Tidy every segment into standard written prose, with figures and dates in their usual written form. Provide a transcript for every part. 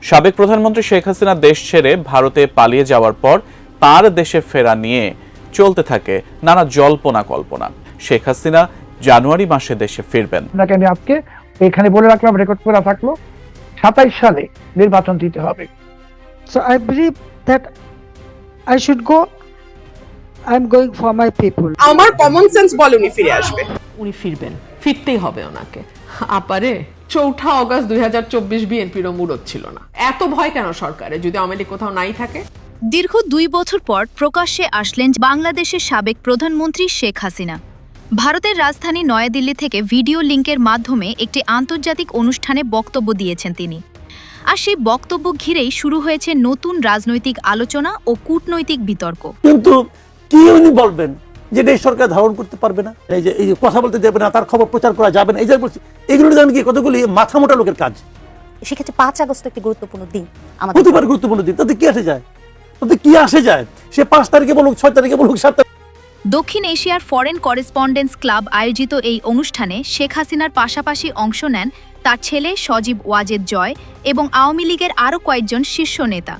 সাবেক প্রধানমন্ত্রী শেখ হাসিনা দেশ ছেড়ে ভারতে পালিয়ে যাওয়ার পর তার দেশে ফেরা নিয়ে চলতে থাকে নানা জল্পনা কল্পনা। শেখ হাসিনা জানুয়ারি মাসে দেশে ফিরবেন। আপনাকে আমি আজকে এখানে বলে রাখলাম, রেকর্ড করা থাকলো, 27 সালে নির্বাচন দিতে হবে। So I believe that I should go. I'm going for my people. আমার কমন সেন্স বলে উনি ফিরে আসবে। উনি ফিরবেন, ফিরতেই হবে ওনাকে। আপারে 4 আগস্ট 2024 বিএনপির মুরত ছিল না। এত ভয় কেন সরকারে যদি আওয়ামী লীগ কোথাও নাই থাকে? দীর্ঘ 2 বছর পর প্রকাশ্যে আসলেন বাংলাদেশের সাবেক প্রধানমন্ত্রী শেখ হাসিনা। ভারতের রাজধানী নয়াদিল্লি থেকে ভিডিও লিংকের মাধ্যমে একটি আন্তর্জাতিক অনুষ্ঠানে বক্তব্য দিয়েছেন তিনি। আর সেই বক্তব্য ঘিরেই শুরু হয়েছে নতুন রাজনৈতিক আলোচনা ও কূটনৈতিক বিতর্ক। কিন্তু কি উনি বলবেন যে দেশ সরকার ধারণ করতে পারবে না, এই যে কথা বলতে দেবে না, তার খবর প্রচার করা যাবে না, এই যে বলছি, এগুলো জানেন কি কতগুলি মাথা মোটা লোকের কাজ। সেক্ষেত্রে 5 আগস্ট একটি গুরুত্বপূর্ণ দিন, আমাদের প্রতিবার গুরুত্বপূর্ণ দিন। তাতে কি আসে যায়? তাতে কি আসে যায়? সে 5 তারিখে বলুক, 6 তারিখে বলুক, 7 তারিখে। দক্ষিণ এশিয়ার ফরেন করেসপন্ডেন্স ক্লাব আয়োজিত এই অনুষ্ঠানে শেখ হাসিনার পাশাপাশি অংশ নেন তার ছেলে সজীব ওয়াজেদ জয় এবং আওয়ামী লীগের আরও কয়েকজন শীর্ষ নেতা।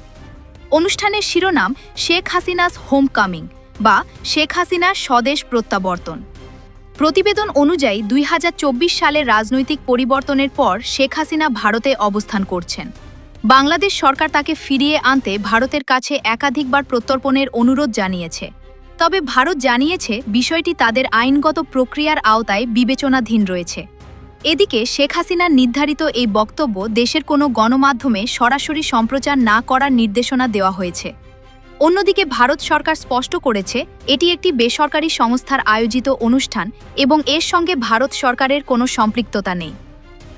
অনুষ্ঠানের শিরোনাম শেখ হাসিনাস হোম কামিং বা শেখ হাসিনার স্বদেশ প্রত্যাবর্তন। প্রতিবেদন অনুযায়ী 2024 সালের রাজনৈতিক পরিবর্তনের পর শেখ হাসিনা ভারতে অবস্থান করছেন। বাংলাদেশ সরকার তাকে ফিরিয়ে আনতে ভারতের কাছে একাধিকবার প্রত্যর্পণের অনুরোধ জানিয়েছে। তবে ভারত জানিয়েছে বিষয়টি তাদের আইনগত প্রক্রিয়ার আওতায় বিবেচনাধীন রয়েছে। এদিকে শেখ হাসিনার নির্ধারিত এই বক্তব্য দেশের কোনো গণমাধ্যমে সরাসরি সম্প্রচার না করার নির্দেশনা দেওয়া হয়েছে। অন্যদিকে ভারত সরকার স্পষ্ট করেছে এটি একটি বেসরকারি সংস্থার আয়োজিত অনুষ্ঠান এবং এর সঙ্গে ভারত সরকারের কোনো সম্পৃক্ততা নেই।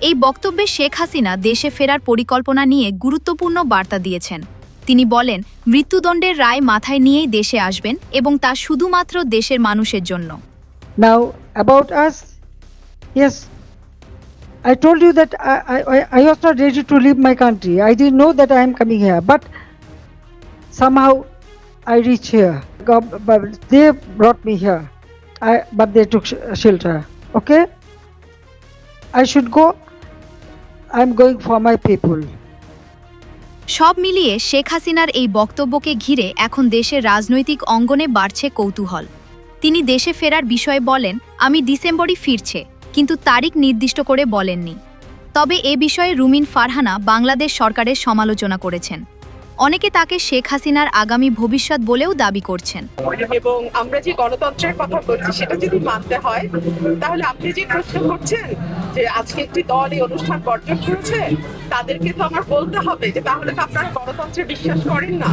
এই বক্তব্যে শেখ হাসিনা দেশে ফেরার পরিকল্পনা নিয়ে গুরুত্বপূর্ণ বার্তা দিয়েছেন। তিনি বলেন, মৃত্যুদণ্ডের রায় মাথায় নিয়েই দেশে আসবেন এবং তা শুধুমাত্র দেশের মানুষের জন্য। Now about us, yes, I told you that I was not ready to leave my country. I didn't know that I am coming here, but somehow I reached here. But they brought me here, but they took shelter. Okay, I should go. I'm going for my people. সব মিলিয়ে শেখ হাসিনার এই বক্তব্যকে ঘিরে এখন দেশের রাজনৈতিক অঙ্গনে বাড়ছে কৌতূহল। তিনি দেশে ফেরার বিষয়ে বলেন, আমি ডিসেম্বরই ফিরছে, কিন্তু তারিখ নির্দিষ্ট করে বলেননি। তবে এ বিষয়ে রুমিন ফারহানা বাংলাদেশ সরকারের সমালোচনা করেছেন। অনেকে তাকে শেখ হাসিনার আগামী ভবিষ্যৎ বলেও দাবি করছেন। এবং আমরা যে গণতন্ত্রের কথা বলছি সেটা যদি মানতে হয়, তাহলে আপনি যে প্রশ্ন করছেন যে আজকে একটি দল এই অনুষ্ঠান বর্জন করেছে, তাদেরকে তো আমার বলতে হবে যে তাহলে তো আপনারা গণতন্ত্রে বিশ্বাস করেন না।